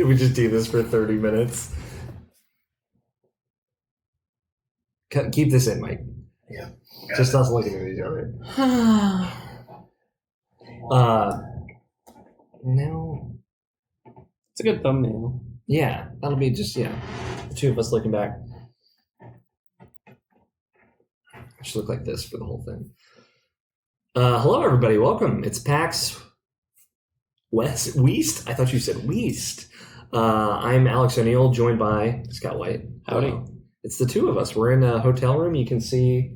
We just do this for 30 minutes. Keep this in, Mike. Yeah. Just us looking at each other. No. It's a good thumbnail. Yeah, that'll be just, the two of us looking back. I should look like this for the whole thing. Hello, everybody. Welcome. It's PAX West. I thought you said West. I'm Alex O'Neill, joined by Scott White. Howdy. It's the two of us. We're in a hotel room. You can see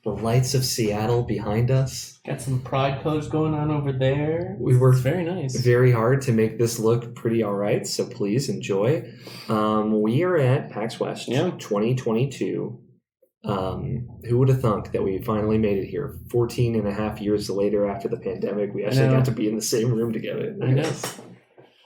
the lights of Seattle behind us. Got some pride colors going on over there. We worked very nice. Very hard to make this look pretty all right, so please enjoy. We are at PAX West 2022. Who would have thunk that we finally made it here 14 and a half years later after the pandemic? We actually got to be in the same room together. I know.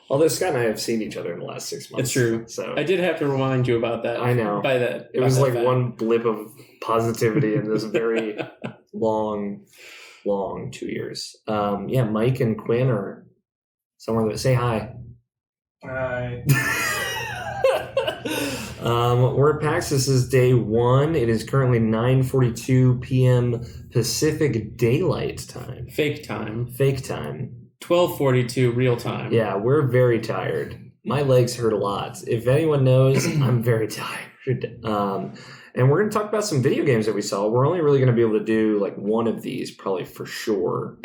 Although Scott and I have seen each other in the last 6 months. It's true. So I did have to remind you about that. I know. By that. It was like one blip of positivity in this very long 2 years. Mike and Quinn are somewhere that say hi. Hi. We're at PAX. This is day one. It is currently 9:42 p.m. Pacific Daylight Time. Fake time. 12:42 real time. Yeah, we're very tired. My legs hurt a lot. If anyone knows, I'm very tired. And we're going to talk about some video games that we saw. We're only really going to be able to do like one of these, probably for sure.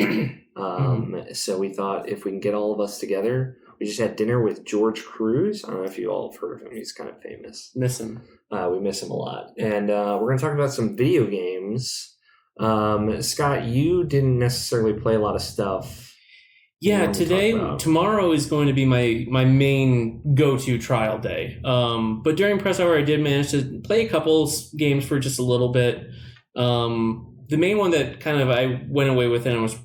So we thought if we can get all of us together. We just had dinner with George Cruz. I don't know if you all have heard of him. He's kind of famous. Miss him. We miss him a lot. And we're going to talk about some video games. Scott, you didn't necessarily play a lot of stuff. Yeah, tomorrow is going to be my main go-to trial day. But during press hour, I did manage to play a couple games for just a little bit. The main one that kind of I went away with and I was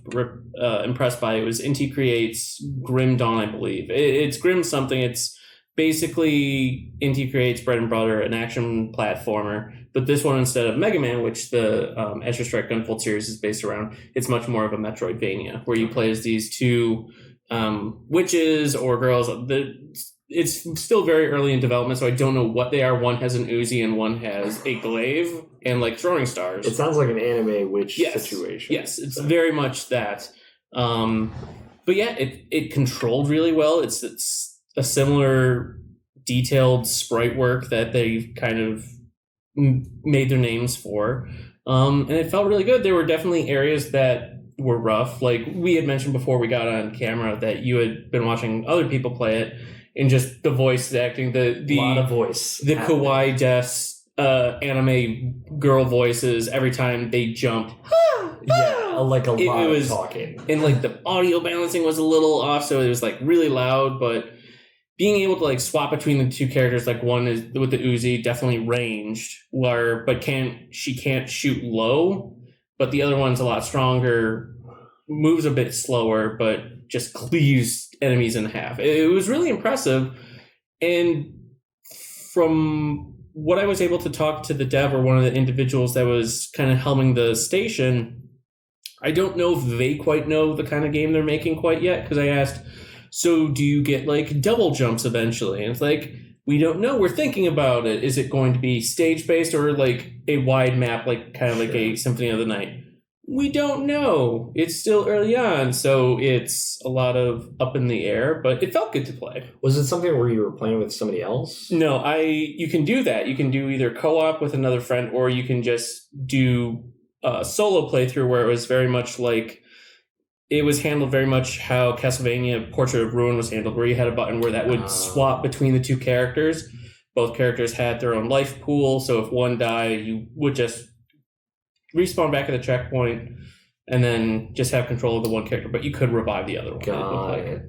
impressed by it was Inti Creates Grim Dawn, I believe. It's Grim something. It's basically Inti Creates Bread and Butter, an action platformer. But this one, instead of Mega Man, which the Azure Strike Gunvolt series is based around, it's much more of a Metroidvania, where you play as these two witches or girls. It's still very early in development, so I don't know what they are. One has an Uzi and one has a glaive and like throwing stars. It sounds like an anime witch situation. Yes, it's very much that. But yeah, it controlled really well. It's a similar detailed sprite work that they kind of made their names for. And it felt really good. There were definitely areas that were rough. Like we had mentioned before we got on camera that you had been watching other people play it. And just the voice acting, the lot of voice, the kawaii anime girl voices every time they jumped. Like a lot of talking, and like the audio balancing was a little off, so it was like really loud. But being able to like swap between the two characters, like one is with the Uzi, definitely ranged, she can't shoot low, but the other one's a lot stronger, moves a bit slower, but just cleaves enemies in half. It was really impressive. And from what I was able to talk to the dev or one of the individuals that was kind of helming the station, I don't know if they quite know the kind of game they're making quite yet, because I asked, so do you get like double jumps eventually? And it's like, we don't know. We're thinking about it. Is it going to be stage-based or like a wide map, like kind of like a Symphony of the Night? We don't know. It's still early on, so it's a lot of up in the air, but it felt good to play. Was it something where you were playing with somebody else? No, you can do that. You can do either co-op with another friend, or you can just do a solo playthrough where it was very much like, it was handled very much how Castlevania Portrait of Ruin was handled, where you had a button where that would swap between the two characters. Both characters had their own life pool, so if one died, you would just respawn back at the checkpoint and then just have control of the one character, but you could revive the other one. Got it.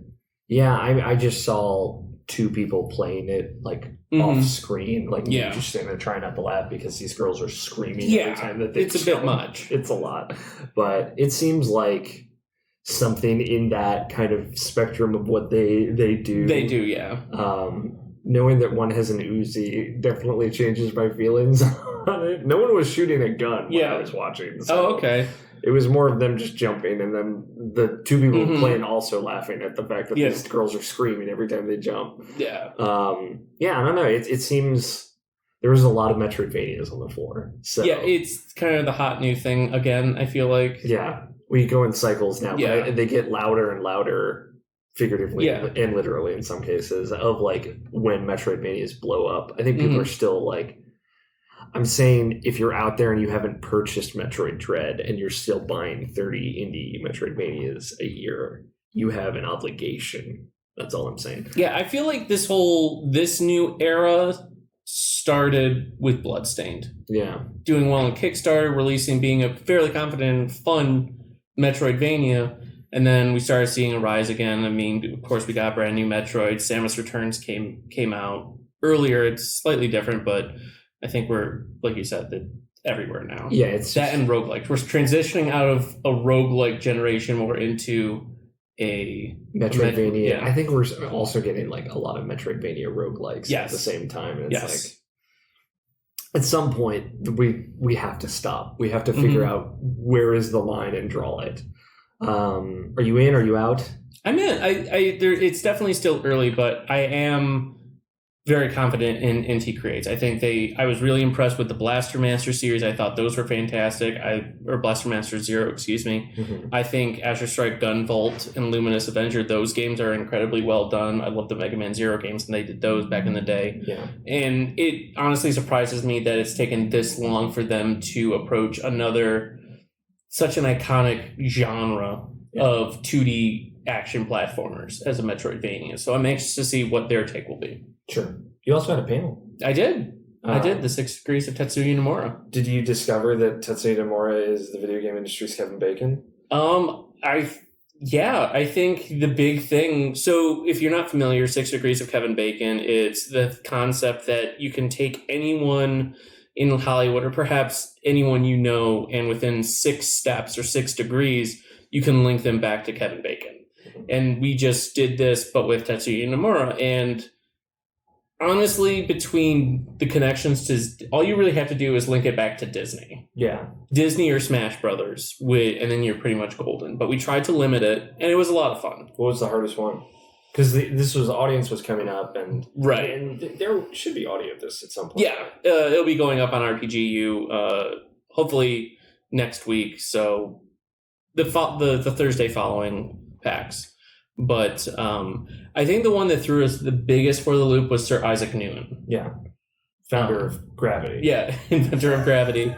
Yeah, I just saw two people playing it like off screen, like you just sitting there trying not to laugh because these girls are screaming every time that they it's a bit much. It's a lot, but it seems like something in that kind of spectrum of what they do. They do, yeah. knowing that one has an Uzi definitely changes my feelings on it. No one was shooting a gun when I was watching. So oh, okay. It was more of them just jumping, and then the two people playing also laughing at the fact that these girls are screaming every time they jump. Yeah. I don't know. It seems there was a lot of Metroidvanias on the floor. So yeah, it's kind of the hot new thing again, I feel like. Yeah. We go in cycles now, but they get louder and louder, figuratively and literally in some cases, of like when Metroidvanias blow up. I think people are still like, I'm saying if you're out there and you haven't purchased Metroid Dread and you're still buying 30 indie Metroidvanias a year, you have an obligation. That's all I'm saying. Yeah, I feel like this new era started with Bloodstained. Yeah. Doing well on Kickstarter, releasing, being a fairly confident and fun Metroidvania. And then we started seeing a rise again. I mean, of course, we got brand new Metroid. Samus Returns came out earlier. It's slightly different, but I think we're, like you said, everywhere now. Yeah, it's that and roguelike. We're transitioning out of a roguelike generation more into a Metroidvania. Yeah. I think we're also getting like a lot of Metroidvania roguelikes at the same time. And it's like at some point we have to stop. We have to figure out where is the line and draw it. Are you in? Are you out? I'm in. It's definitely still early, but I am very confident in NT Creates. I think I was really impressed with the Blaster Master series. I thought those were fantastic. Or Blaster Master Zero, excuse me. I think Azure Strike Gunvolt and Luminous Avenger, those games are incredibly well done. I love the Mega Man Zero games, and they did those back in the day. Yeah. And it honestly surprises me that it's taken this long for them to approach such an iconic genre of 2D action platformers as a Metroidvania. So I'm anxious to see what their take will be. Sure. You also had a panel. I did. The 6 Degrees of Tetsuya Nomura. Did you discover that Tetsuya Nomura is the video game industry's Kevin Bacon? I think the big thing. So if you're not familiar, 6 Degrees of Kevin Bacon, it's the concept that you can take anyone in Hollywood, or perhaps anyone you know, and within 6 steps or 6 degrees, you can link them back to Kevin Bacon. And we just did this, but with Tetsuya Nomura. And honestly, between the connections to, all you really have to do is link it back to Disney. Yeah. Disney or Smash Brothers, and then you're pretty much golden. But we tried to limit it, and it was a lot of fun. What was the hardest one? Because the audience was coming up, and there should be audio of this at some point. Yeah, it'll be going up on RPGU hopefully next week. So the Thursday following PAX. But I think the one that threw us the biggest for the loop was Sir Isaac Newton. Yeah, founder of Gravity. Yeah, inventor of Gravity,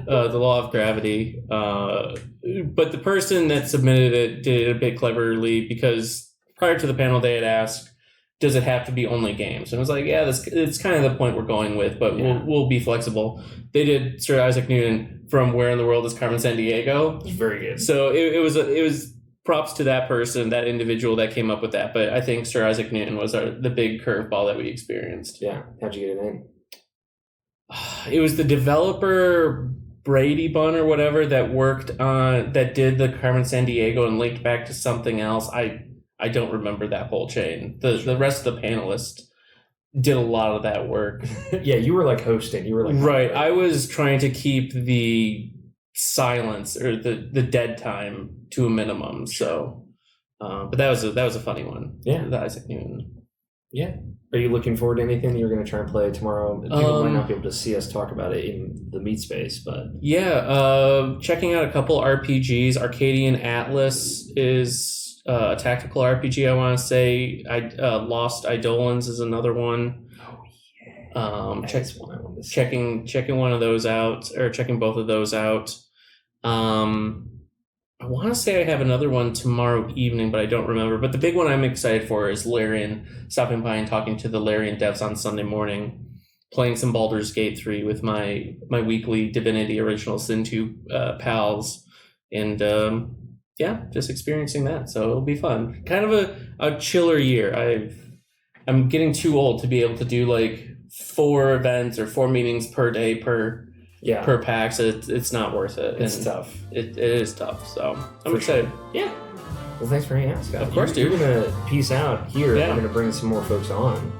the law of gravity. But the person that submitted it did it a bit cleverly, because prior to the panel, they had asked, does it have to be only games? And I was like, yeah, it's kind of the point we're going with, but we'll be flexible. They did Sir Isaac Newton from Where in the World is Carmen Sandiego. It's very good. So it was props to that person, that individual that came up with that. But I think Sir Isaac Newton was the big curveball that we experienced. Yeah. How'd you get it in? It was the developer Brady Bun or whatever that did the Carmen Sandiego and linked back to something else. I don't remember that whole chain. The rest of the panelists did a lot of that work. Yeah, you were like hosting. You were like right. I was trying to keep the silence or the dead time to a minimum. So, but that was a funny one. Yeah, the Isaac Newton. Yeah. Are you looking forward to anything that you're going to try and play tomorrow? People might not be able to see us talk about it in the meet space, but checking out a couple RPGs. Arcadian Atlas is a tactical RPG, I want to say. Lost Eidolons is another one. Oh yeah. That's one I want to see. Checking one of those out, or checking both of those out. I want to say I have another one tomorrow evening, but I don't remember. But the big one I'm excited for is Larian, stopping by and talking to the Larian devs on Sunday morning, playing some Baldur's Gate 3 with my weekly Divinity Original Sin 2 pals, and just experiencing that. So it'll be fun. Kind of a chiller year. I'm getting too old to be able to do like 4 events or 4 meetings per day per PAX. It's not worth it. It's tough. It is tough. So I'm excited. Sure. Yeah. Well, thanks for hanging out, Scott. Of course, dude. We're going to peace out here. Yeah. We're going to bring some more folks on.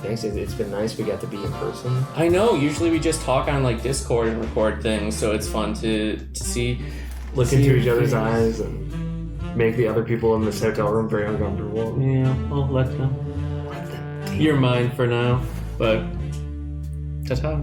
Thanks. It's been nice. We got to be in person. I know. Usually we just talk on like Discord and record things, so it's fun to see. Look into each other's eyes and make the other people in this hotel room very uncomfortable. Yeah, I'll let them. You're mine for now, but ta-ta.